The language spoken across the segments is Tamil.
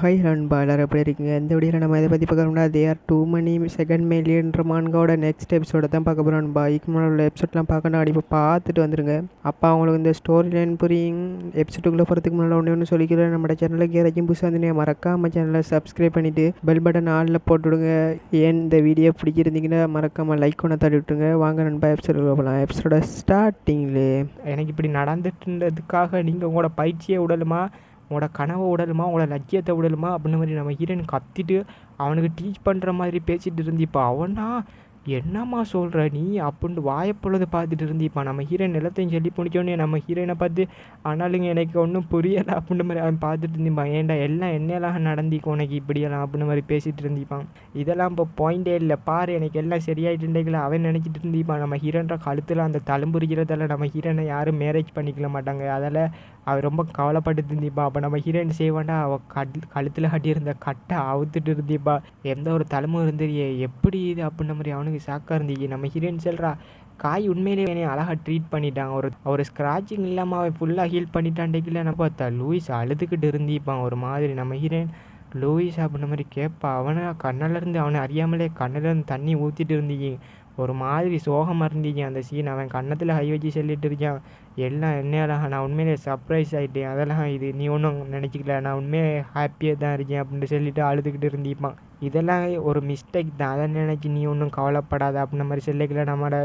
ஹாய் நண்பா, எல்லாரும் எப்படி இருக்கீங்க? இந்த வீடியோவில் நம்ம இதை பற்றி பார்க்கணும்னா தேர் டூ மணி செகண்ட் மில்லியன்ற மான்காவோட நெக்ஸ்ட் எபிசோட தான் பார்க்க போகிறோம் நண்பா. இதுக்கு முன்னாடி உள்ள எபிசோட்லாம் பார்க்கணும், கண்டிப்பாக பார்த்துட்டு வந்துருங்க. அப்போ அவங்களுக்கு இந்த ஸ்டோரி லைன் புரியும். எபிசோட்டுக்குள்ளே போகிறதுக்கு முன்னாடி ஒன்று சொல்லிக்கிறேன், நம்ம சேனலுக்கு யாராச்சும் புதுசாக வந்து மறக்காம சேனலை சப்ஸ்கிரைப் பண்ணிவிட்டு பெல் பட்டன் ஆளில் போட்டுவிடுங்க. ஏன் இந்த வீடியோ பிடிச்சிருந்தீங்கன்னா மறக்காமல் லைக் ஒன்று தட்டி விட்டுருங்க. வாங்க நண்பா, எபிசோடுக்கு போகலாம். எபிசோட ஸ்டார்டிங்லே எனக்கு இப்படி நடந்துட்டுன்றதுக்காக நீங்கள் உங்களோட பயிற்சியை விடலுமா, உங்களோட கனவை விடலுமா, உங்களோட லட்சியத்தை விடலுமா அப்படின்ற மாதிரி நம்ம ஹீரோயின் கத்திட்டு அவனுக்கு டீச் பண்ணுற மாதிரி பேசிகிட்டு இருந்திப்பா. அவனா என்னம்மா சொல்கிற நீ அப்படின்ட்டு வாயப்பொழுது பார்த்துட்டு இருந்திப்பா. நம்ம ஹீரோயின் எல்லாத்தையும் சொல்லி பிடிச்சோன்னே நம்ம ஹீரோயினை பார்த்து ஆனாலுங்க எனக்கு ஒன்றும் புரியலை அப்படின்ற மாதிரி அவன் பார்த்துட்டு இருந்திப்பான். ஏன்டா எல்லாம் என்னெல்லாம் நடந்திக்கும் உனக்கு இப்படியெல்லாம் அப்படின்ற மாதிரி பேசிகிட்டு இருந்திப்பான். இதெல்லாம் இப்போ பாயிண்டே இல்லை பாரு, எனக்கு எல்லாம் சரியாயிட்டுல அவன் நினச்சிட்டு இருந்திப்பான். நம்ம ஹீரோன்ற கழுத்தில் அந்த தழும்புரிக்கிறதால நம்ம ஹீரோனை யாரும் மேரேஜ் பண்ணிக்கல மாட்டாங்க, அதில் அவள் ரொம்ப கவலைப்பட்டு இருந்திப்பா. அப்போ நம்ம ஹீரோயின் செய்வாண்டா அவள் கழுத்தில் கட்டியிருந்த கட்டை அவுத்துட்டு இருந்திப்பா. எந்த ஒரு தலைமும் இருந்தது எப்படி இது அப்படின்ற மாதிரி அவனுக்கு ஷாக்காக இருந்துச்சு. நம்ம ஹீரோயின் சொல்கிறா, காய் உண்மையிலேயே என்னை அழகாக ட்ரீட் பண்ணிட்டான், ஒரு ஸ்க்ராட்சிங் இல்லாமல் அவன் ஃபுல்லாக ஹீல் பண்ணிட்டான்டேக்கில் நம்ம பார்த்தா லூயிஸ் அழுதுகிட்டு இருந்திப்பான் ஒரு மாதிரி. நம்ம ஹீரோயின் லூயிஸ் அப்படின்ற மாதிரி கேட்பா. அவனை கண்ணிலேருந்து அவனை அறியாமலே கண்ணிலேருந்து தண்ணி ஊற்றிட்டு இருந்தீங்க, ஒரு மாதிரி சோகமாக இருந்தீங்க அந்த சீன். அவன் கன்னத்தில் கை வச்சு சொல்லிட்டு இருக்கான், எல்லாம் என்னையெல்லாம் நான் உண்மையிலே சர்ப்ரைஸ் ஆகிட்டேன், அதெல்லாம் இது நீ ஒன்றும் நினச்சிக்கல, நான் உண்மையே ஹாப்பியாக தான் இருக்கேன் அப்படின்ட்டு சொல்லிட்டு அழுதுகிட்டு இருந்திப்பான். இதெல்லாம் ஒரு மிஸ்டேக் தான், அதை நினச்சி நீ ஒன்றும் கவலைப்படாத அப்படின்ற மாதிரி சொல்லிக்கல நம்மளோட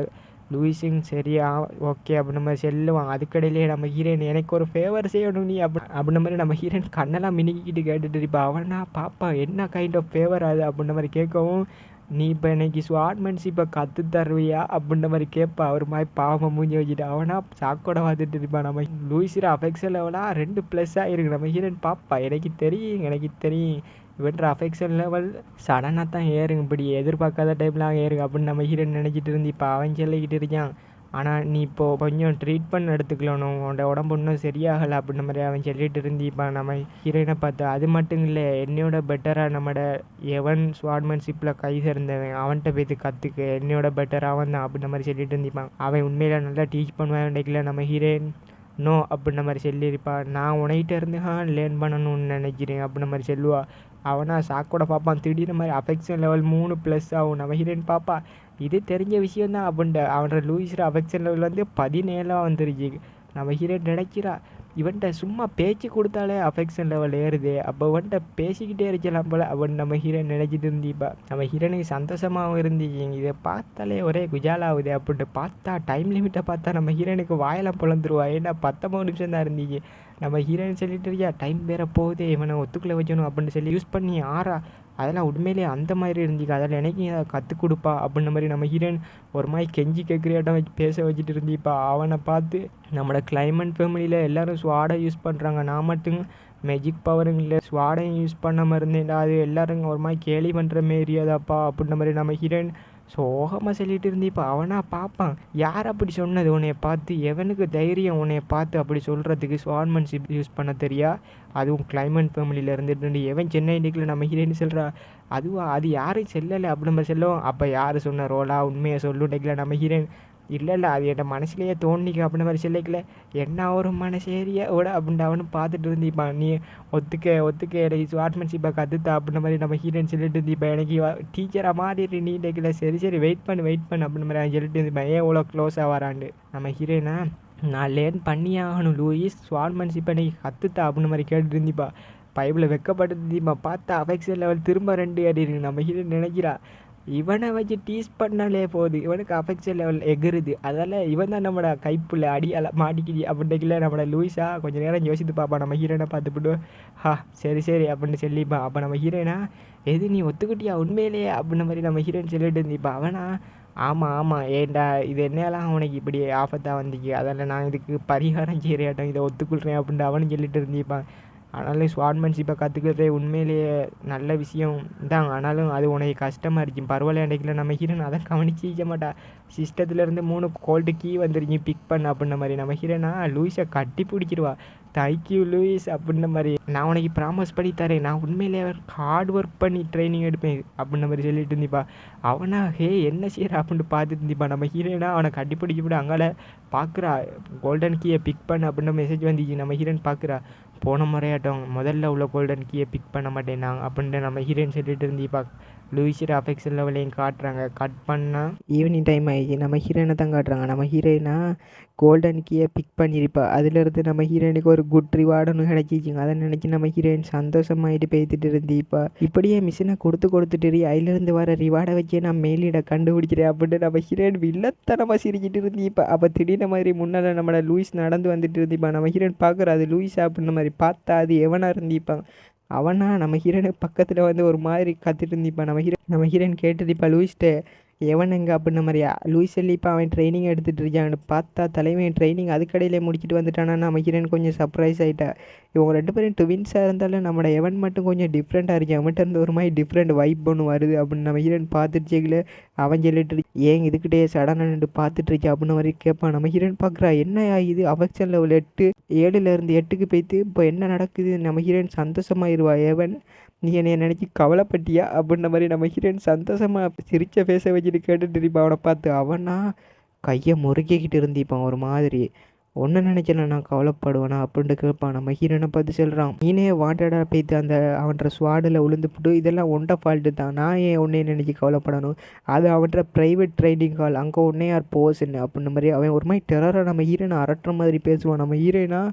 லூயிஸுங்க. சரியா ஓகே அப்படின்ற மாதிரி சொல்லுவான். அதுக்கடையிலே நம்ம ஹீரோயின் எனக்கு ஒரு ஃபேவர் செய்யணும் நீ அப்படின்ற மாதிரி நம்ம ஹீரோயின் கண்ணெல்லாம் மினிக்கிட்டு கேட்டுட்டு இருப்பா. அவனா பாப்பா என்ன கைண்ட் ஆஃப் ஃபேவர் அது அப்படின்ற மாதிரி கேட்கவும், நீ இப்போ இன்னைக்கு ஸ்வாட்மன்ஷிப்பை கற்று தருவியா அப்படின்ற மாதிரி கேட்பா. ஒரு மாதிரி பாவம் மூஞ்சி வச்சுட்டு அவனா சாக்கோட பார்த்துட்டு இருப்பான். நம்ம லூயிஸில் அஃபெக்ஷன் லெவலாக 2+ இருக்கு. நம்ம ஹீரோயின் பாப்பா எனக்கு தெரியும் இவன்ற அஃபெக்ஷன் லெவல் சடனாக தான் ஏறுங்க, இப்படி எதிர்பார்க்காத டைம்லாம் ஏறுங்க அப்படின்னு நம்ம ஹீரோயின் நினச்சிட்டு இருந்து இப்போ அவன் சொல்லிக்கிட்டு இருக்கான். ஆனால் நீ இப்போது கொஞ்சம் ட்ரீட்மெண்ட் எடுத்துக்கணும், உன்னோட உடம்பு இன்னும் சரியாகலை அப்படின்ற மாதிரி அவன் சொல்லிட்டு இருந்திப்பான். நம்ம ஹீரோயினை பார்த்து அது மட்டும் இல்லை, என்னையோட பெட்டராக நம்மளோட எவன் ஸ்வாட்மன்ஷிப்பில் கை சேர்ந்தவன் அவன்கிட்ட போய்த்து கற்றுக்க, என்னையோட பெட்டர் அவன் தான் அப்படின்ற மாதிரி சொல்லிட்டு இருந்திப்பான். அவன் உண்மையில நல்லா டீச் பண்ணுவான் நினைக்கல. நம்ம ஹீரோயின் நோ அப்படின்ற மாதிரி சொல்லியிருப்பான். நான் உன்கிட்ட இருந்து லேர்ன் பண்ணணும்னு நினைக்கிறேன் அப்படின்ற மாதிரி சொல்லுவா. அவனா சாக்கோட பார்ப்பான். திடீர்னு மாதிரி அஃபெக்ஷன் லெவல் 3+ ஆகும். நம்ம ஹீரோயின் பாப்பா இது தெரிஞ்ச விஷயந்தான் அப்படின்ட்டு அவனோட லூயிஸோட அஃபெக்ஷன் லெவல் வந்து 17 வந்துருச்சு. நம்ம ஹீரோயின் நினைக்கிறா இவன்கிட்ட சும்மா பேச்சு கொடுத்தாலே அஃபெக்ஷன் லெவல் ஏறுது, அப்போ இவன்கிட்ட பேசிக்கிட்டே இருக்கலாம் போல அப்படின்னு நம்ம ஹீரோயின் நினைச்சிட்டு இருந்திப்பா. நம்ம ஹீரோனுக்கு சந்தோஷமாகவும் இருந்துச்சு, இதை பார்த்தாலே ஒரே குஜாலாகுது அப்படின்ட்டு. பார்த்தா டைம் லிமிட்டை பார்த்தா நம்ம ஹீரோனுக்கு வாயெல்லாம் பிளந்துருவா. ஏன்னா 19 நிமிஷம் தான் இருந்துச்சு. நம்ம ஹீரோயின் சொல்லிட்டு இருக்கியா டைம் வேற போகுதே, இவனை ஒத்துக்குள்ளே வச்சணும் அப்படின்னு சொல்லி யூஸ் பண்ணி அதெல்லாம் உண்மையிலேயே அந்த மாதிரி இருந்துச்சு. அதில் எனக்கு கற்றுக் கொடுப்பா அப்படின்ற மாதிரி நம்ம ஹீரோயின் ஒரு மாதிரி கெஞ்சி கேட்குறியாட்டம் வச்சு பேச வச்சுட்டு இருந்திப்பா. அவனை பார்த்து நம்மளோட கிளைமேட் ஃபேமிலியில் எல்லோரும் ஸ்வாடை யூஸ் பண்ணுறாங்க, நான் மட்டும் மேஜிக் பவருங்க இல்லை ஸ்வாடையும் யூஸ் பண்ணாமல் இருந்தேன்டா, அது எல்லோரும் ஒரு மாதிரி கேலி பண்ணுற மாரியாதாப்பா அப்படின்ற மாதிரி நம்ம ஹீரோயின் சோகமாக சொல்லிட்டு இருந்திப்பா. அவனா பார்ப்பான், யார் அப்படி சொன்னது உன்னைய பார்த்து, எவனுக்கு தைரியம் உன்னைய பார்த்து அப்படி சொல்கிறதுக்கு ஸ்வாட்மன்ஷிப் யூஸ் பண்ண தெரியா, அதுவும் கிளைமேட் ஃபேமிலியில் இருந்துட்டு எவன் சென்னை இன்றைக்கில் நம்ம ஹீரோயின் சொல்கிறா. அது யாரும் செல்லலை அப்படி நம்ம செல்லும். அப்போ யார் சொன்ன ரோலா உண்மையை சொல்லுண்டிக்கல நம்ம ஹீரோயின். இல்லை அது என் மனசுலேயே தோணிக்க அப்படின்ற மாதிரி சொல்லிக்கல. என்ன ஒரு மனசேரியா ஓட அப்படின்ட்டு அவனும் பார்த்துட்டு இருந்திப்பான். நீ ஒத்துக்க எனக்கு ஸ்வாட்மன்ஷிப்பை கற்றுத்தா அப்படின்ற மாதிரி நம்ம ஹீரோயின் சொல்லிட்டு இருந்திப்பா. எனக்கு டீச்சராக மாறிட்டு நீ டேக்கல, சரி வெயிட் பண்ணு அப்படின்ற மாதிரி அவன் சொல்லிட்டு இருந்திப்பான். ஏன் இவ்வளோ க்ளோஸாக வராண்டு நம்ம ஹீரோயினா நான் லேர்ன் பண்ணியே ஆகணும் லூயிஸ், ஸ்வாட்மன்ஷிப்பை எனக்கு கற்றுத்தா அப்படின்ற மாதிரி கேட்டுட்டு இருந்திப்பா. பைபிளில் வெக்கப்பட்டு இருந்திப்பா. பார்த்தா அஃபெக்ஷன் லெவல் திரும்ப 2 ஏறி இருக்கு. நம்ம ஹீரோயின் நினைக்கிறா இவனை வச்சு டீஸ் பண்ணாலே போகுது, இவனுக்கு அஃபெக்ஷன் லெவல் எகுறுது, அதால் இவன் தான் நம்மளோட கைப்புள்ள அடியால் மாட்டிக்கிது அப்படின்ட்டுல நம்மளோட லூயிஸா கொஞ்சம் நேரம் யோசித்து பார்ப்பா. நம்ம ஹீரோயினை பார்த்துப்பிட்டு சரி அப்படின்னு சொல்லிப்பா. அப்போ நம்ம ஹீரோயினா எது நீ ஒத்துக்கிட்டியா உண்மையிலேயே அப்படின்ற மாதிரி நம்ம ஹீரோயின் சொல்லிட்டு இருந்திப்பா. அவனா ஆமாம் ஏண்டா இது என்னெல்லாம் அவனுக்கு இப்படி ஆபத்தாக வந்துச்சு, அதில் நான் இதுக்கு பரிகாரம் செய்கிறேன், இதை ஒத்துக்கொள்கிறேன் அப்படின்ட்டு அவனும் சொல்லிட்டு இருந்திப்பான். ஆனாலும் ஸ்வாட்மன்ஷிப்பை கற்றுக்கிறதே உண்மையிலேயே நல்ல விஷயம் தான், ஆனாலும் அது உனக்கு கஷ்டமாக இருக்கும். பரவாயில்ல இன்றைக்கில் நம்ம ஹீரோன் அதை கவனிச்சிக்க மாட்டா. சிஸ்டத்துலேருந்து 3 கோல்டு கீ வந்துருச்சு பிக் பண்ண அப்படின்ற மாதிரி. நம்ம ஹீரோனா லூயிஸை கட்டி பிடிச்சிருவா. தேங்க்யூ லூயிஸ் அப்படின்ற மாதிரி, நான் உனக்கு ப்ராமிஸ் பண்ணி தரேன், நான் உண்மையிலே ஹார்ட் ஒர்க் பண்ணி ட்ரைனிங் எடுப்பேன் அப்படின்ற மாதிரி சொல்லிட்டு இருந்திப்பா. அவனா என்ன செய்கிற அப்படின்ட்டு பார்த்துட்டு இருந்திப்பா. நம்ம ஹீரோனா அவனை கட்டி பிடிச்சி விட அங்கால பார்க்குறா கோல்டன் கீயை பிக் பண்ண அப்படின்ற மெசேஜ் வந்துச்சு. நம்ம ஹீரோயின் பார்க்குறா போன முறையாட்டம் முதல்ல உள்ள கோல்டன் கீயை பிக் பண்ண மாட்டேன்னாங்க அப்படின்ட்டு நம்ம ஹீரோயின் சொல்லிட்டு இருந்தீப்பா. லூயிஸோட அஃபெக்ஷன் லெவலையும் காட்டுறாங்க. கட் பண்ணால் ஈவினிங் டைம் ஆகிடுச்சு. நம்ம ஹீரோயினை தான் காட்டுறாங்க. நம்ம ஹீரோயினா கோல்டன் கீயை பிக் பண்ணியிருப்பா. அதிலிருந்து நம்ம ஹீரோயினுக்கு ஒரு குட் ரிவார்டுன்னு கிடைச்சிச்சிங்க. அதை நினச்சி நம்ம ஹீரோயின் சந்தோஷமாயிட்டு பேசிட்டு இருந்தீப்பா. இப்படியே மிஷினை கொடுத்துட்டு அதிலிருந்து வர ரிவார்டை வச்சே நான் மெயிலிட கண்டுபிடிக்கிறேன் அப்படின்ட்டு நம்ம ஹீரோயின் வில்லத்தனமாக சிரிச்சிட்டு இருந்தீப்பா. அப்போ திடீர்னு மாதிரி முன்னால் நம்மளோட லூயிஸ் நடந்து வந்துட்டு இருந்தீப்பா. நம்ம ஹீரோயின் பார்க்குற அது லூயிஸ் அப்படின்ற மாதிரி பார்த்தா அது எவனா இருந்தீப்பான். அவனா நம்ம ஹீரோயினுக்கு பக்கத்தில் வந்து ஒரு மாதிரி கத்திட்டு இருந்தீப்பா. நம்ம ஹீரோயின் கேட்டுருப்பா லூயிஸ்ட்டே எவன் எங்கே அப்படின்ன மாதிரியா. லூயிஸ் சொல்லிப்பா அவன் ட்ரைனிங் எடுத்துகிட்டு இருக்கான்னு பார்த்தா தலைவன் ட்ரைனிங் அதுக்கடையிலே முடிச்சுட்டு வந்துட்டானா. நம்ம ஹீரோயின் கொஞ்சம் சர்ப்ரைஸ் ஆகிட்டா. இவங்க 2 பேரும் ட்வின்ஸாக இருந்தாலும் நம்மளோட எவன் மட்டும் கொஞ்சம் டிஃப்ரெண்ட்டாக இருக்கு. அவன்கிட்ட இருந்து ஒரு மாதிரி டிஃப்ரெண்ட் வைப் ஒன்று வருது அப்படின்னு நம்ம ஹீரோயின் பார்த்துட்டு அவன் சொல்லிட்டு ஏன் இதுக்கிட்டே சடனாக நின்று பார்த்துட்டு இருக்கா அப்படின்னு மாதிரி கேட்பான். நம்ம ஹீரோயின் பார்க்குறா என்ன இது அஃபெக்ஷன் லெவல் 8 7லேருந்து 8க்கு போய்த்து இப்போ என்ன நடக்குது. நம்ம ஹீரோயின் சந்தோஷமாயிருவா. எவன் நீ என்னைய நினச்சி கவலைப்பட்டியா அப்படின்ற மாதிரி நம்ம ஹீரோயின் சந்தோஷமாக சிரிச்ச பேச வச்சுட்டு கேட்டுட்டு இருப்பான். அவனை பார்த்து அவனா கையை முறுக்கிக்கிட்டு இருந்திப்பான் ஒரு மாதிரி. ஒன்று நினைச்சல நான் கவலைப்படுவேனா அப்படின்ட்டு கேட்பான். நம்ம ஹீரோனை பார்த்து சொல்கிறான் நீனே வாண்டடாக போய்த்து அந்த அவன்ற ஸ்வாடில் விழுந்துப்புட்டு இதெல்லாம் ஒன்றை ஃபால்ட்டு தான். நான் ஏன் உன்னைய நினச்சி கவலைப்படணும். அது அவன்ற ப்ரைவேட் ட்ரைனிங் ஹால் அங்கே உன்னே யார் போஸ்ன்னு அப்படின்ற மாதிரி அவன் ஒரு மாதிரி டெரராக நம்ம ஹீரோனை அரட்டுற மாதிரி பேசுவான். நம்ம ஹீரோயினா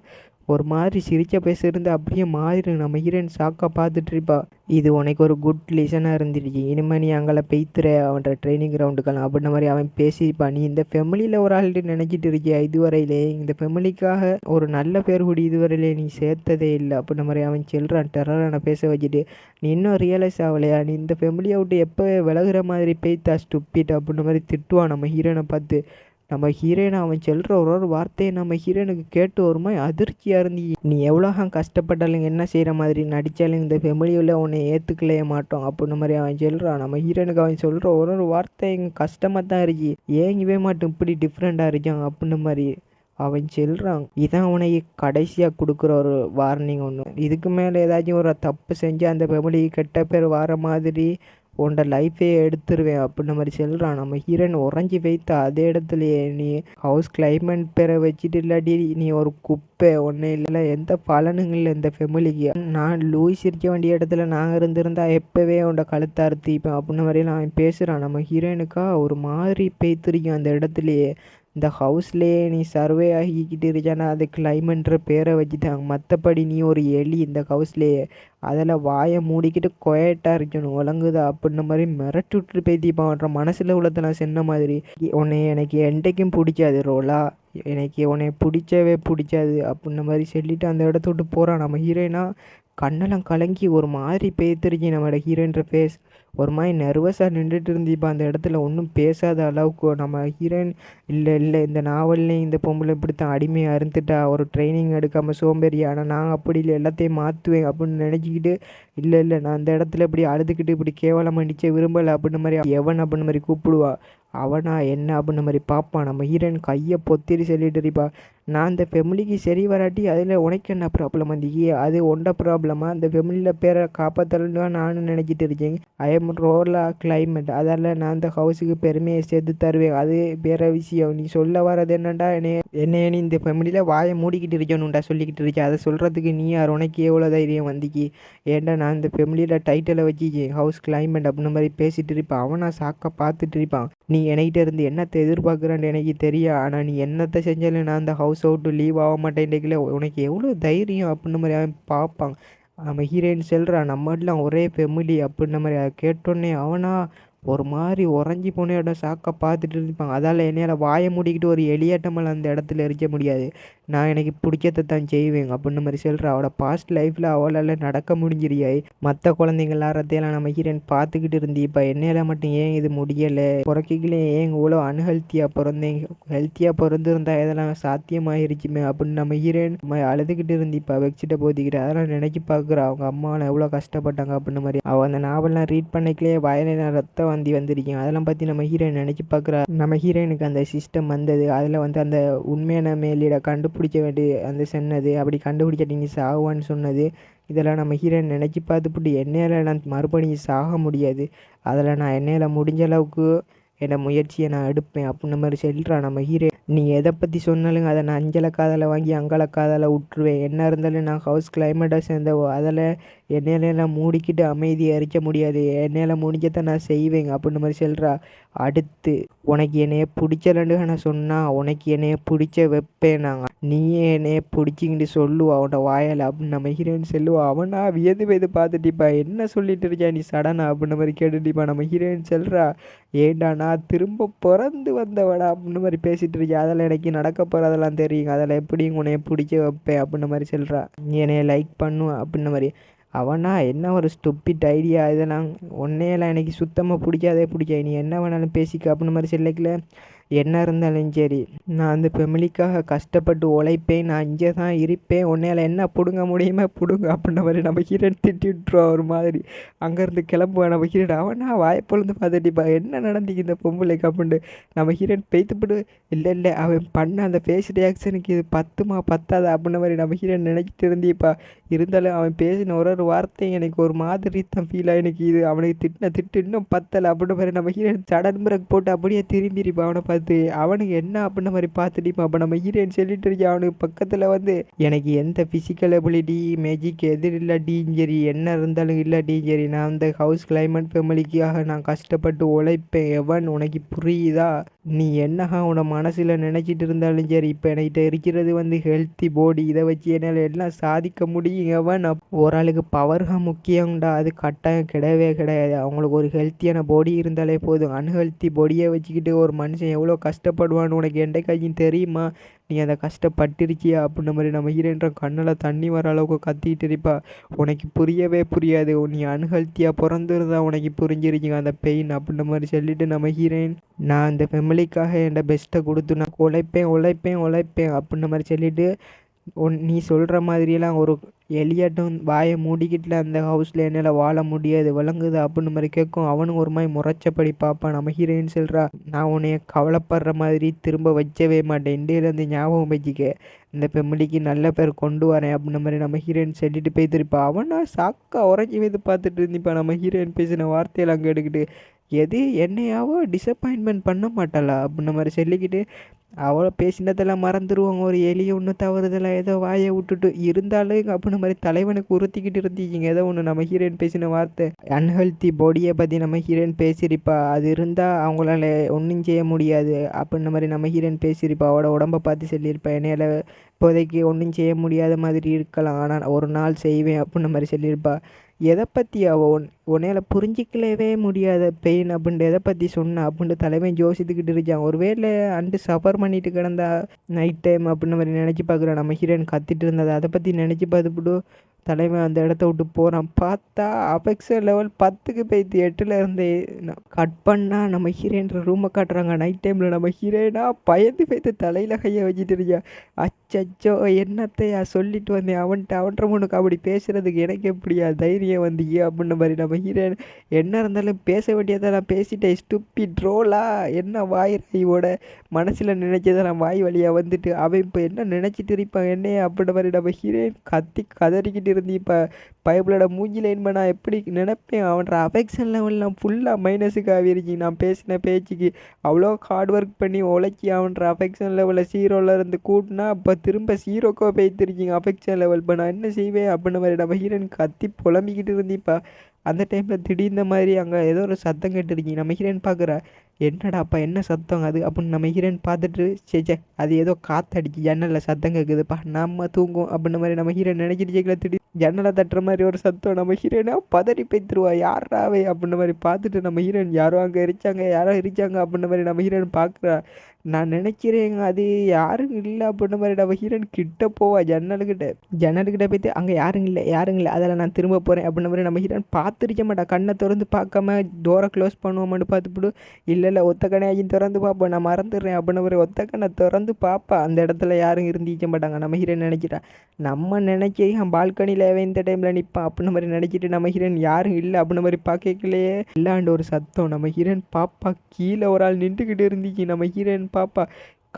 ஒரு மாதிரி சிரிச்ச பேசுறது அப்படியே மாறிடு. நம்ம ஹீரோயின் ஷாக்காக பார்த்துட்டு இருப்பா. இது உனக்கு ஒரு குட் லீசனாக இருந்துருச்சு. இனிமேல் நீ அங்கே பெய்த்துற அவன்ற ட்ரைனிங் கிரவுண்டுக்கெல்லாம் அப்படின்ற மாதிரி அவன் பேசியிருப்பான். நீ இந்த ஃபேமிலியில் ஒரு ஆள்கிட்ட நினச்சிட்டு இருக்கியா இதுவரையிலே இந்த ஃபேமிலிக்காக ஒரு நல்ல பேர் கூடி இதுவரையிலே நீ சேர்த்ததே இல்லை அப்படின்ற மாதிரி அவன் சொல்கிறான். டெரரான பேச வச்சுட்டு நீ இன்னும் ரியலைஸ் ஆகலையா. நீ இந்த ஃபேமிலியை விட்டு எப்போ விலகுற மாதிரி பெய்த்தா ஸ்டூப்பிட் அப்படின்ற மாதிரி திட்டுவான் நம்ம ஹீரோனை பார்த்து. நம்ம ஹீரோயின் அவன் சொல்கிற ஒரு வார்த்தையை நம்ம ஹீரோயினுக்கு கேட்டு ஒரு மாதிரி அதிர்ச்சியாக இருந்து நீ எவ்வளோ கஷ்டப்பட்டாலும் என்ன செய்கிற மாதிரி நடித்தாலும் இந்த ஃபெமிலியில் உன்னை ஏற்றுக்கலையே மாட்டோம் அப்படின்ற மாதிரி அவன் சொல்கிறான். நம்ம ஹீரோயினுக்கு அவன் சொல்கிற ஒரு வார்த்தை எங்க கஷ்டமாக தான் இருக்கு. ஏன் இவே மட்டும் இப்படி டிஃப்ரெண்ட்டாக இருக்கான் அப்படின்ற மாதிரி அவன் சொல்கிறான். இதான் உனக்கு கடைசியாக கொடுக்குற ஒரு வார்னிங் ஒன்று. இதுக்கு மேலே ஏதாச்சும் ஒரு தப்பு செஞ்சு அந்த ஃபெமிலிக்கு கெட்ட பேர் வர மாதிரி உன்னோட லைஃபே எடுத்துருவேன் அப்படின்ற மாதிரி சொல்கிறான். நம்ம ஹீரோயின் உறைஞ்சி வைத்த அதே இடத்துலையே நீ ஹவுஸ் கிளைமேட் பேரை வச்சுட்டு இல்லாட்டி நீ ஒரு குப்பை ஒன்றும் இல்லை எந்த பலனும் இல்லை இந்த ஃபெமிலிக்கு. நான் லூயிஸ் இருக்க வேண்டிய இடத்துல நாங்கள் இருந்திருந்தா எப்போவே உன்னோட கழுத்தை அறுத்திப்பேன் அப்படின்ற மாதிரிலாம் அவன் பேசுகிறான். நம்ம ஹீரோயினுக்கா ஒரு மாதிரி பேய்த்திருக்கோம் அந்த இடத்துலையே. இந்த ஹவுஸ்லேயே நீ சர்வே ஆகிக்கிட்டு இருக்கானா அது கிளைமேட்ன்ற பேரை வச்சுட்டாங்க. மற்றபடி நீ ஒரு எலி இந்த ஹவுஸ்லேயே. அதில் வாயை மூடிக்கிட்டு கொயட்டாக இருக்கணும் ஒழுங்குதா அப்படின்ற மாதிரி மிரட்டி விட்டுட்டு பேத்திப்பான்ற மனசில் உள்ளதெல்லாம் சொன்ன மாதிரி. உன்னை எனக்கு என்றைக்கும் பிடிக்காது ரோலா. எனக்கு உன்னை பிடிச்சவே பிடிக்காது அப்படின்ற மாதிரி சொல்லிட்டு அந்த இடத்த விட்டு போகிறான். நம்ம ஹீரோயினா கண்ணெல்லாம் கலங்கி ஒரு மாதிரி பேத்துருச்சு. நம்மளோட ஹீரோயின்ற ஃபேஸ் ஒரு மாதிரி நர்வஸாக நின்றுட்டு இருந்திப்பா அந்த இடத்துல ஒன்றும் பேசாத அளவுக்கு. நம்ம ஹீரோயின் இல்லை இந்த நாவல்லையும் இந்த பொம்பளை இப்படித்தான் அடிமையாக இருந்துட்டா ஒரு ட்ரைனிங் எடுக்காமல் சோம்பேறி. ஆனால் நான் அப்படி இல்லை எல்லாத்தையும் மாற்றுவேன் அப்படின்னு நினச்சிக்கிட்டு இல்லை நான் அந்த இடத்துல இப்படி அழுதுகிட்டு இப்படி கேவலமாக நிச்சய விரும்பலை அப்படின்ற மாதிரி எவன் அப்படின்ற மாதிரி கூப்பிடுவா. அவனா என்ன அப்படின்ற மாதிரி பார்ப்பான். நம்ம ஹீரோயின் கையை பொத்திரி சொல்லிட்டு இருப்பா. நான் இந்த ஃபெமிலிக்கு சரி வராட்டி அதில் உனக்கு என்ன ப்ராப்ளம் வந்தீங்க. அது உண்ட ப்ராப்ளமாக அந்த ஃபெமிலியில் பேரை காப்பாற்றலன்னு தான் நானும் நினச்சிட்டு இருக்கேன். ஐ எம் ரோலா கிளைமேட் அதால் நான் அந்த ஹவுஸுக்கு பெருமையை சேர்த்து தருவேன். அது வேறு விஷயம். நீ சொல்ல வர்றது என்னண்டா என்னைய நீ இந்த ஃபெமிலியில் வாயை மூடிக்கிட்டு இருக்கணும்டா சொல்லிக்கிட்டு இருக்கேன். அதை சொல்கிறதுக்கு நீ யார் உனக்கு எவ்வளோ தைரியம் வந்திக்கி. ஏன்டா நான் இந்த ஃபெமிலியில் டைட்டிலை வச்சு ஹவுஸ் கிளைமேட் அப்படின்ற மாதிரி பேசிகிட்டு இருப்பான். அவனா சாக்கா பார்த்துட்டு இருப்பான். நீ என்கிட்ட இருந்து என்னத்தை எதிர்பார்க்குறான்னு எனக்கு தெரியும். ஆனால் நீ என்னத்தை செஞ்சாலும் நான் அந்த ஹவுஸ் அவுட்டு லீவ் ஆக மாட்டேன்டேக்கல உனக்கு எவ்வளோ தைரியம் அப்படின்ற மாதிரி அவன் பார்ப்பான். நம்ம ஹீரோயின் சொல்கிறான் நம்மளாம் ஒரே ஃபெமிலி அப்படின்ற மாதிரி. அதை கேட்டோன்னே அவனா ஒரு மாதிரி உறைஞ்சி போன இடம் சாக்கா பார்த்துட்டு இருப்பாங்க. அதால் என்னையால் வாயை மூடிக்கிட்டு ஒரு எலியாட்டமெல்லாம் அந்த இடத்துல இருக்க முடியாது. நான் எனக்கு பிடிச்சதை தான் செய்வேன் அப்படின்ற மாதிரி சொல்கிறேன். அவளோட பாஸ்ட் லைஃப்பில் அவளால் நடக்க முடிஞ்சிருக்காய். மற்ற குழந்தைங்க எல்லாத்தையெல்லாம் நம்ம ஹீரோயின் பார்த்துக்கிட்டு இருந்தீப்பா. என்னையால் மட்டும் ஏன் இது முடியலை. பிறக்கைகளே ஏன் இவ்வளோ அன்ஹெல்த்தியாக பிறந்தேன். ஹெல்த்தியாக பிறந்திருந்தா இதெல்லாம் சாத்தியமாயிருச்சுமே அப்படின்னு நம்ம ஹீரோயின் அழுதுகிட்டு இருந்தீப்பா வச்சுட்டு போதிக்கிட்டு. அதெல்லாம் நினச்சி பார்க்குறா அவங்க அம்மாவெல்லாம் எவ்வளோ கஷ்டப்பட்டாங்க அப்படின்ற மாதிரி. அவள் அந்த நாவல்லாம் ரீட் பண்ணிக்கலே வயலின ரத்தம் வந்திருக்கேன். அதெல்லாம் பற்றி நம்ம ஹீரோயின் நினச்சி பார்க்குறா. நம்ம ஹீரோயினுக்கு அந்த சிஸ்டம் வந்தது. அதில் வந்து அந்த உண்மையான மேலிட கண்டுபிடிச்ச வேண்டிய அந்த சொன்னது அப்படி கண்டுபிடிச்சிட்டு நீ சாகுவான்னு சொன்னது. இதெல்லாம் நம்ம ஹீரோயின் நினச்சி பார்த்துப்புட்டு என்னையால் நான் மறுபடியும் சாக முடியாது. அதில் நான் என்னையால் முடிஞ்ச அளவுக்கு என் முயற்சியை நான் எடுப்பேன் அப்படின்ற மாதிரி சொல்கிறான் நம்ம ஹீரோ. நீ எதை பற்றி சொன்னாலும் அதை நான் அஞ்சலை காதலை வாங்கி அங்கால காதலை விட்டுருவேன். என்ன இருந்தாலும் நான் ஹவுஸ் கிளைமேட்டாக சேர்ந்தவோ அதில் என்னையெல்லாம் மூடிக்கிட்டு அமைதியை அரிக்க முடியாது. என்னையால் முடிஞ்சதை நான் செய்வேங்க அப்படின்ற மாதிரி சொல்கிறா. அடுத்து உனக்கு என்னைய பிடிச்சலன்னு நான் சொன்னால் உனக்கு என்னைய பிடிச்ச வைப்பேன் நாங்கள், நீயே என்னைய பிடிச்சிக்கிட்டு சொல்லுவா அவனோட வாயால் அப்படின்னு நம்ம ஹீரோயின் சொல்லுவா. அவனா வியந்து பார்த்துட்டிப்பா என்ன சொல்லிட்டு இருக்கியா நீ சடனா அப்படின்ற மாதிரி கேட்டுட்டிப்பா. நம்ம ஹீரோயின் சொல்கிறா, ஏண்டா நான் திரும்ப பிறந்து வந்தவடா அப்படின்ற மாதிரி பேசிகிட்டு இருக்கியா, அதில் எனக்கு நடக்க போகிறதெல்லாம் தெரியுங்க, அதில் எப்படி உன்னைய பிடிச்ச வைப்பேன் அப்படின்ற மாதிரி சொல்கிறா. நீ என்னைய லைக் பண்ணுவேன் அப்படின்ற மாதிரி. அவனா என்ன ஒரு ஸ்டூபிட் ஐடியா இதெல்லாம், உன்னையெல்லாம் எனக்கு சுத்தமாக பிடிக்காதே பிடிக்காது, நீ என்ன வேணாலும் பேசிக்க அப்படின்ற மாதிரி சொல்லிக்கல. என்ன இருந்தாலும் சரி நான் அந்த ஃபேமிலிக்காக கஷ்டப்பட்டு உழைப்பேன், நான் இங்கே தான் இருப்பேன், உன்னையால் என்ன பிடுங்க முடியுமே பிடுங்க அப்படின்ற மாதிரி நம்ம ஹீரோயின் திட்டி விட்டுருவா ஒரு மாதிரி. அங்கேருந்து கிளம்புவா நம்ம ஹீரோயின். அவனா வாய்ப்பொழுந்து பார்த்துட்டிப்பா என்ன நடந்துக்கு இந்த பொம்பளைக்கு அப்படின்ட்டு. நம்ம ஹீரோயின் பெய்த்துப்பட்டு இல்லை அவன் பண்ண அந்த ஃபேஸ் ரியாக்ஷனுக்கு இது பத்துமா பத்தாதா அப்படின்ற மாதிரி நம்ம ஹீரோயின் நினச்சிட்டு இருந்திப்பா. இருந்தாலும் அவன் பேசின ஒரு வார்த்தை எனக்கு ஒரு மாதிரி தான் ஃபீல் ஆகினுக்கு, இது அவனுக்கு திட்டின திட்டு இன்னும் பத்தலை அப்படின்ற மாதிரி நம்ம ஹீரோயின் சடன் பிரேக் போட்டு அப்படியே திரும்பிருப்பா அவனை பார்த்து. அவனுக்கு என்ன அப்படின்ற மாதிரி பார்த்துட்டிப்பா. அப்போ நம்ம ஹீரோயின் சொல்லிட்டு இருக்கா அவனுக்கு பக்கத்தில் வந்து, எனக்கு எந்த ஃபிசிக்கல் எபிலிட்டி மேஜிக் எதிர் இல்லை டீஞ்சரி, என்ன இருந்தாலும் இல்லை டீஞ்சரி, நான் அந்த ஹவுஸ் கிளைமேட் ஃபேமிலிக்காக நான் கஷ்டப்பட்டு உழைப்பேன் எவன் உனக்கு புரியுதா, நீ என்னஹா உன மனசில் நினச்சிட்டு இருந்தாலும் சரி இப்போ என்கிட்ட இருக்கிறது வந்து ஹெல்த்தி பாடி, இதை வச்சு என்னால் எல்லாம் சாதிக்க முடியும் எவன். ஒரு ஆளுக்கு பவர்ஹா முக்கியம்டா, அது கட்டாயம் கிடையவே கிடையாது. அவங்களுக்கு ஒரு ஹெல்த்தியான பாடி இருந்தாலே போதும். அன்ஹெல்த்தி பாடியை வச்சுக்கிட்டு ஒரு மனுஷன் எவ்வளோ கஷ்டப்படுவான்னு உனக்கு என்றைக்காச்சும் தெரியுமா, நீ அதை கஷ்டப்பட்டிருக்கியா அப்படின்ற மாதிரி நம்ம ஹீரோன்ற கண்ணில் தண்ணி வர அளவுக்கு கத்திக்கிட்டு இருப்பா. உனக்கு புரியவே புரியாது, நீ அன்ஹெல்த்தியாக பிறந்திருந்தா உனக்கு புரிஞ்சிருக்கீங்க அந்த பெயின் அப்படின்ற மாதிரி சொல்லிட்டு நம்ம ஹீரோயின், நான் அந்த ஃபேமிலிக்காக என்னோட பெஸ்ட்டை கொடுத்து நான் உழைப்பேன் உழைப்பேன் உழைப்பேன் அப்படின்ற மாதிரி சொல்லிட்டு, நீ சொல்கிற மாதிரியெல்லாம் ஒரு எலியாட்டும் வாயை மூடிக்கிட்டுல அந்த ஹவுஸில் என்னால் வாழ முடியாது விளங்குது அப்படின்னு மாதிரி கேட்கும். அவனும் ஒரு மாதிரி முறைச்சப்படி பார்ப்பான். நம்ம ஹீரோயின் சொல்கிறா, நான் உன்னைய கவலைப்படுற மாதிரி திரும்ப வச்சவே மாட்டேன், இந்தியிலேருந்து ஞாபகம் வச்சுக்க, இந்த ஃபேமிலிக்கு நல்ல பேர் கொண்டு வரேன் அப்படின்ற மாதிரி நம்ம ஹீரோயின் சொல்லிட்டு போய்த்திருப்பா. அவனா சாக்கா உறைஞ்சி வைத்து பார்த்துட்டு இருந்திப்பா. நம்ம ஹீரோயின் பேசின வார்த்தையெல்லாம் கேட்டுக்கிட்டு, எது என்னையாவோ டிசப்பாயின்மெண்ட் பண்ண மாட்டாளா அப்படின்ற மாதிரி சொல்லிக்கிட்டு, அவளை பேசினதெல்லாம் மறந்துடுவாங்க, ஒரு எலியை ஒன்று தவறுதெல்லாம் ஏதோ வாயை விட்டுட்டு இருந்தாலும் அப்படின்ற மாதிரி தலைவனுக்கு உறுத்திக்கிட்டு இருந்தீங்க ஏதோ ஒன்று. நம்ம ஹீரோயின் பேசின வார்த்தை அன்ஹெல்த்தி பாடியை பற்றி நம்ம ஹீரோயின் பேசியிருப்பா. அது இருந்தால் அவங்களால ஒன்றும் செய்ய முடியாது அப்படின்ற மாதிரி நம்ம ஹீரோயின் பேசியிருப்பா. அவளோட உடம்பை பார்த்து சொல்லியிருப்பா, என்னையால் இப்போதைக்கு ஒன்றும் செய்ய முடியாத மாதிரி இருக்கலாம், ஆனால் ஒரு நாள் செய்வேன் அப்படின்ற மாதிரி சொல்லியிருப்பா. எதை பற்றி அவள் உன்னையால் புரிஞ்சிக்கலவே முடியாத பெயின் அப்படின்ட்டு எதை பற்றி சொன்ன அப்படின்ட்டு தலைவன் யோசித்துக்கிட்டு இருக்கான். ஒரு வேளை அண்டு சஃபர் பண்ணிட்டு கிடந்தா நைட் டைம் அப்படின்ற மாதிரி நினச்சி பார்க்குறான். நம்ம ஹீரோயின் கத்திட்டு இருந்தது அதை பற்றி நினச்சி பார்த்துப்பிட்டு தலைவன் அந்த இடத்த விட்டு போகிறான். பார்த்தா அஃபெக்ஷன் லெவல் 10க்கு போய்த்து 8ல் இருந்து கட் பண்ணால் நம்ம ஹீரோயின்ற ரூமை காட்டுறாங்க. நைட் டைமில் நம்ம ஹீரோயினா பயந்து போய்த்து தலையில் கையை வச்சுட்டு இருக்கா. அச்சோ என்னத்தையா சொல்லிட்டு வந்தேன் அவன்கிட்ட முன்னுக்கு அப்படி பேசுகிறதுக்கு எனக்கு எப்படியா தைரியம் வந்தீங்க அப்படின்ற மாதிரி நம்ம ஹீரோயின், என்ன இருந்தாலும் பேச வேண்டியதெல்லாம் பேசிட்டேன் ஸ்டூபிட் ட்ரோலா, என்ன வாயிவோட மனசில் நினைச்சதெல்லாம் வாய் வழியாக வந்துட்டு அவன் இப்போ என்ன நினச்சிட்டு இருப்பான் என்னையே அப்படின்ற மாதிரி நம்ம ஹீரோயின் கத்தி கதறிக்கிட்டு இருந்து இப்போ பைபிளோட மூஞ்சில் என்ன நான் எப்படி நினைப்பேன், அவனோட அஃபெக்ஷன் லெவல்லாம் ஃபுல்லாக மைனஸுக்கு ஆகிருச்சு. நான் பேசின பேச்சுக்கு அவ்வளோ ஹார்ட் ஒர்க் பண்ணி உழைச்சி அவனோட அஃபெக்ஷன் லெவலில் 0ல் இருந்து கூட்டினா இப்போ திரும்ப 0க்கோ போய்த்திருக்கீங்க அஃபெக்ஷன் லெவல். இப்போ நான் என்ன செய்வேன் அப்படின்ற மாதிரி நம்ம ஹீரோயின் கத்தி புலம்பிக்கிட்டு இருந்திப்பா. அந்த டைமில் திடீர்னு மாதிரி அங்கே ஏதோ ஒரு சத்தம் கேட்டுருக்கீங்க. நம்ம ஹீரோயின் பார்க்குறா, என்னடாப்பா என்ன சத்தம் அது அப்படின்னு நம்ம ஹீரோயின் பார்த்துட்டு, சே அது ஏதோ காற்றடிச்சு ஜன்னலில் சத்தம் கேட்குதுப்பா நம்ம தூங்கும் அப்படின்ற மாதிரி நம்ம ஹீரோயின் நினைச்சிட்டு கேட்கல. திடீர் ஜன்னலை தட்டுற மாதிரி ஒரு சத்தம். நம்ம ஹீரோயினா பதறி போய்த்துருவா, யாராவே அப்படின்ற மாதிரி பார்த்துட்டு நம்ம ஹீரோயின் யாரோ அங்கே யாரோ இருக்காங்க அப்படின்ற மாதிரி நம்ம ஹீரோயின் பார்க்குறா. நான் நினைக்கிறேங்க அது யாரும் இல்லை அப்படின்ற மாதிரி நம்ம ஹீரோயின் கிட்ட போவா ஜன்னலுக்கிட்ட போய்த்து அங்கே யாரும் இல்லை அதில் நான் திரும்ப போகிறேன் அப்படின்ற மாதிரி நம்ம ஹீரோயின் பார்த்துருக்க மாட்டா. கண்ணை திறந்து பார்க்காம டோரை க்ளோஸ் பண்ணுவோம்னு பார்த்துப்பிடு. இல்லை ஒத்த கண்ணையாச்சும் திறந்து பார்ப்போம், நான் மறந்துடுறேன் அப்படின்ற மாதிரி ஒத்த கண்ணை திறந்து பார்ப்பா. அந்த இடத்துல யாரும் இருந்திக்க மாட்டாங்க. நம்ம ஹீரோயின் நினைச்சிட்டா, நம்ம நினைக்க பால்கனியில் இந்த டைமில் நிற்பான் அப்படின்ற மாதிரி நினச்சிட்டு நம்ம ஹீரோயின் யாரும் இல்லை அப்படின்ற மாதிரி பார்க்கலையே இல்லாண்டு ஒரு சத்தம். நம்ம ஹீரோயின் பாப்பா கீழே ஒரு ஆள் நின்றுக்கிட்டு இருந்துச்சு. நம்ம ஹீரோயின் பாப்பா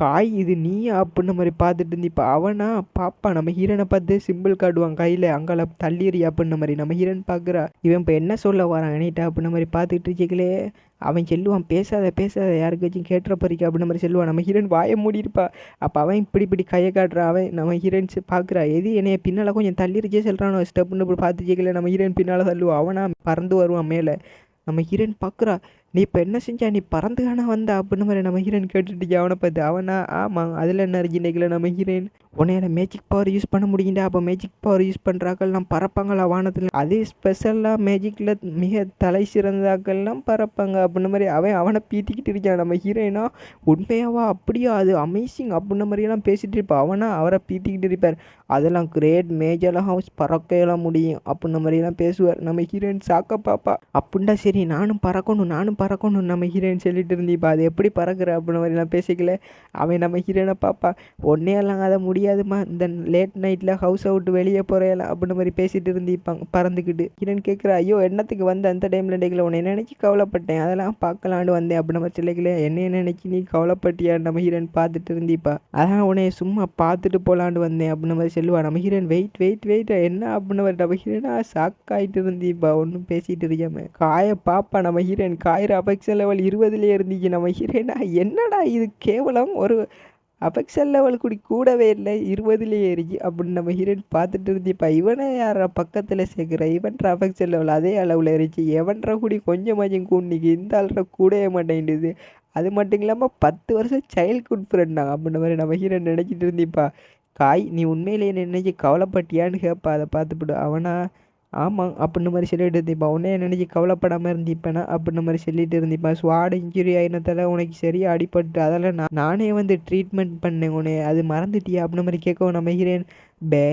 காய் இது நீயா அப்படின்ன மாதிரி பார்த்துட்டு இருந்து இப்போ அவனா பாப்பா நம்ம ஹீரோனை பார்த்து சிம்பிள் காட்டுவான் கையில் அங்கால தள்ளிடுறி அப்படின்ன மாதிரி நம்ம ஹீரோன் பார்க்குறா இவன் இப்போ என்ன சொல்ல வரான் நீட்டா அப்படின்ன மாதிரி பார்த்துட்டு இருக்கீங்களே அவன் சொல்லுவான் பேசாத பேசாத யாருக்காச்சும் கேட்டுற பறிக்க அப்படின்ன மாதிரி சொல்லுவான் நம்ம ஹீரோயின் வாயை மூடிருப்பா அப்போ அவன் இப்படி கையை காட்டுறான் அவன் நம்ம ஹீரோயின்ஸ் பார்க்குறா எது என்னைய பின்னால் கொஞ்சம் தள்ளிருச்சே சொல்கிறானோ ஸ்டெப்னு இப்படி பார்த்துச்சிக்கல நம்ம ஹீரோயின் பின்னால் தள்ளுவான் அவனா பறந்து வருவான் மேலே நம்ம ஹீரோயின் பார்க்குறா நீ இப்போ என்ன செஞ்சா நீ பறந்து காணா வந்தா அப்படின்னு மாதிரி நம்ம ஹீரோயின் கேட்டுட்டு அவனை பார்த்து அவனா ஆமாம் அதில் என்ன இருந்துச்சுல நம்ம ஹீரோயின் உன்னையால மேஜிக் பவர் யூஸ் பண்ண முடியுண்டா அப்போ மேஜிக் பவர் யூஸ் பண்ணுறாக்கள்லாம் பறப்பாங்களா வானத்தில் அதே ஸ்பெஷலாக மேஜிக்கில் மிக தலை சிறந்தாக்கள்லாம் பறப்பாங்க அப்படின்ன மாதிரி அவனை பீத்திக்கிட்டு இருக்கான் நம்ம ஹீரோயினா உண்மையாவா அப்படியா அது அமேசிங் அப்படின்ன மாதிரியெல்லாம் பேசிகிட்டு இருப்பான் அவனா அவரை பீத்திக்கிட்டு இருப்பார் அதெல்லாம் கிரேட் மேஜர்லாம் ஹவுஸ் பறக்கையெல்லாம் முடியும் அப்படின்ன மாதிரிலாம் பேசுவார் நம்ம ஹீரோயின் சாக்க பாப்பா அப்படின்டா சரி நானும் பறக்கணும் நம்ம ஹீரோயின் சொல்லிட்டு இருந்தீப்பா அது எப்படி பறக்குற அப்படின்ன மாதிரிலாம் பேசிக்கல அவன் நம்ம ஹீரோயினை பாப்பா ஒன்னையெல்லாம் அதை முடியாதுமா இந்த லேட் நைட்டில் ஹவுஸ் அவுட்டு வெளியே போறையலாம் அப்படின்ன மாதிரி பேசிகிட்டு இருந்திப்பாங்க பறந்துக்கிட்டு ஹீரோயின் கேட்குறா ஐயோ என்னத்துக்கு வந்து அந்த டைமில் டேக்கல உன்னை நினச்சி கவலைப்பட்டேன் அதெல்லாம் பார்க்கலான்னு வந்தேன் அப்படின்ன மாதிரி சொல்லிக்கல என்னைய நினச்சி நீ கவலைப்பட்டியா நம்ம ஹீரோயின் பார்த்துட்டு இருந்தீப்பா அதான் உன்னைய சும்மா பார்த்துட்டு போகலான்னு வந்தேன் அப்படின்ன மாதிரி சொல்லுவா நம்ம ஹீரோயின் வெயிட் என்ன அப்படின்னு மாதிரி நம்ம ஹீரோயினா ஷாக் ஆகிட்டு இருந்தீப்பா ஒன்றும் பேசிகிட்டு இருக்காம காயை பாப்பா நம்ம ஹீரோயின் காயிற அஃபெக்ஷன் லெவல் 20லே இருந்துச்சு நம்ம ஹீரோயினா என்னடா இது கேவலம் ஒரு அஃபெக்ஷன் லெவல் கூடவே இல்லை 20லே ஏறிச்சு அப்படின்னு நம்ம ஹீரோயின் பார்த்துட்டு இருந்தீப்பா இவனை யாரா பக்கத்தில் சேர்க்குற இவன்ற அஃபெக்ஷன் லெவல் அதே அளவில் ஏறிச்சு எவன்ற கூடி கொஞ்சம் கூண்டிக்கு இந்த ஆள்ற கூடவே மாட்டேங்குது அது மட்டும் இல்லாமல் 10 வருஷம் சைல்ட்ஹுட் ஃப்ரெண்டாங்க அப்படின்ற மாதிரி நம்ம ஹீரோயின் நினச்சிட்டு இருந்தீப்பா காய் நீ உண்மையிலேயே நினைச்சு கவலைப்பட்டியான்னு கேட்பா அதை பார்த்துப்பிடு அவனா ஆமாம் அப்படின்ன மாதிரி சொல்லிட்டு இருந்தீப்பா உன்னே நினச்சி கவலைப்படாமல் இருந்திப்பேனா அப்படின்ன மாதிரி சொல்லிட்டு இருந்தீப்பா ஸ்வாட் இன்ஜுரி ஆகினதால உனக்கு சரியாக அடிபட்டு அதெல்லாம் நானே வந்து ட்ரீட்மெண்ட் பண்ணேன் உன்னை அது மறந்துட்டியா அப்படின்ன மாதிரி கேட்கவும் நம்ம ஹீரோயின் பே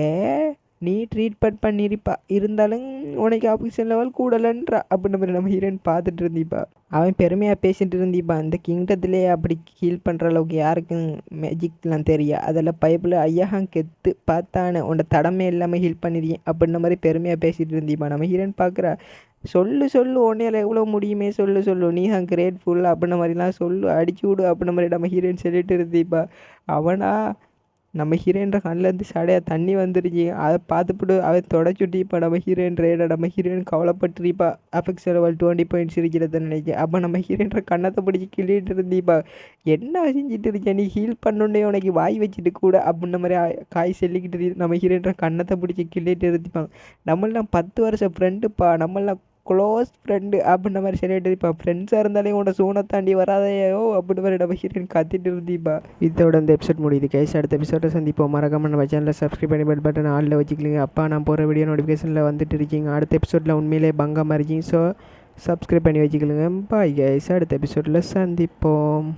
நீ ட்ரீட்மெண்ட் பண்ணியிருப்பா இருந்தாலும் உனக்கு ஆஃபீஸியல் லெவல் கூடலன்றா அப்படின்ன மாதிரி நம்ம ஹீரோயின் பார்த்துட்டு இருந்தீப்பா அவன் பெருமையாக பேசிகிட்டு இருந்தீப்பா இந்த கிங்டத்துலேயே அப்படி ஹீல் பண்ணுற அளவுக்கு யாருக்கும் மேஜிக்லாம் தெரியா அதில் பைப்பில் ஐயாஹான் கெத்து பார்த்தானே உன்னை தடமே இல்லாமல் ஹீல் பண்ணிடுறேன் அப்படின்ன மாதிரி பெருமையாக பேசிகிட்டு இருந்தீப்பா நம்ம ஹீரோயின் பார்க்குறா சொல்லு உன்னையால் எவ்வளோ முடியுமே சொல்லு நீ தான் கிரேட்ஃபுல் அப்படின்ன மாதிரிலாம் சொல்லு அடிச்சு விடு அப்படின்ன மாதிரி நம்ம ஹீரோயின் சொல்லிட்டு இருந்தீப்பா அவனா நம்ம ஹீரோயின்ற கண்ணிலேருந்து சடையாக தண்ணி வந்துருச்சு அதை பார்த்துப்பிட்டு அவன் தொடச்சுட்டிப்பா நம்ம ஹீரோயின் ரேடா நம்ம ஹீரோயின் கவலைப்பட்டுருப்பா அஃபெக்ஷன் லெவல் 20 பாயிண்ட்ஸ் இருக்கிறத நினைக்க அப்போ நம்ம ஹீரோயின்ற கண்ணத்தை பிடிச்சி கிள்ளிட்டு இருந்தீப்பா என்ன செஞ்சுட்டு இருக்கேன் நீ ஹீல் பண்ணுன்னே உனக்கு வாய் வச்சுட்டு கூட அப்படின்ன மாதிரி காய் சொல்லிக்கிட்டு நம்ம ஹீரோயின்ற கண்ணத்தை பிடிச்சி கிள்ளிட்டு இருந்திப்பாங்க நம்மளாம் 10 வருஷம் ஃப்ரெண்டுப்பா நம்மளாம் க்ளோஸ் ஃப்ரெண்டு அப்படின்ன மாதிரி சொல்லிட்டு இருப்பா ஃப்ரெண்ட்ஸாக இருந்தாலே உன்னோட சோனை தாண்டி வராதையோ அப்படின்னு மாதிரி நம்ம ஹீரோயின் கத்திட்டு இருந்தீப்பா இதோட இந்த எபிசோட் முடியுது கைஸ் அடுத்த எபிசோட சந்திப்போம் மறக்காம நம்ம சேனலில் சப்ஸ்கிரைப் பண்ணி பெல் பட்டன் ஆளில் வச்சுக்கலிங்க அப்பா நான் போகிற வீடியோ நோட்டிஃபிகேஷனில் வந்துட்டு இருக்கீங்க அடுத்த எபிசோடில் உண்மையிலே பங்கமாக இருக்கீங்க ஸோ சப்ஸ்கிரைப் பண்ணி வச்சுக்கலுங்க பாய் கைஸ் அடுத்த எபிசோடில் சந்திப்போம்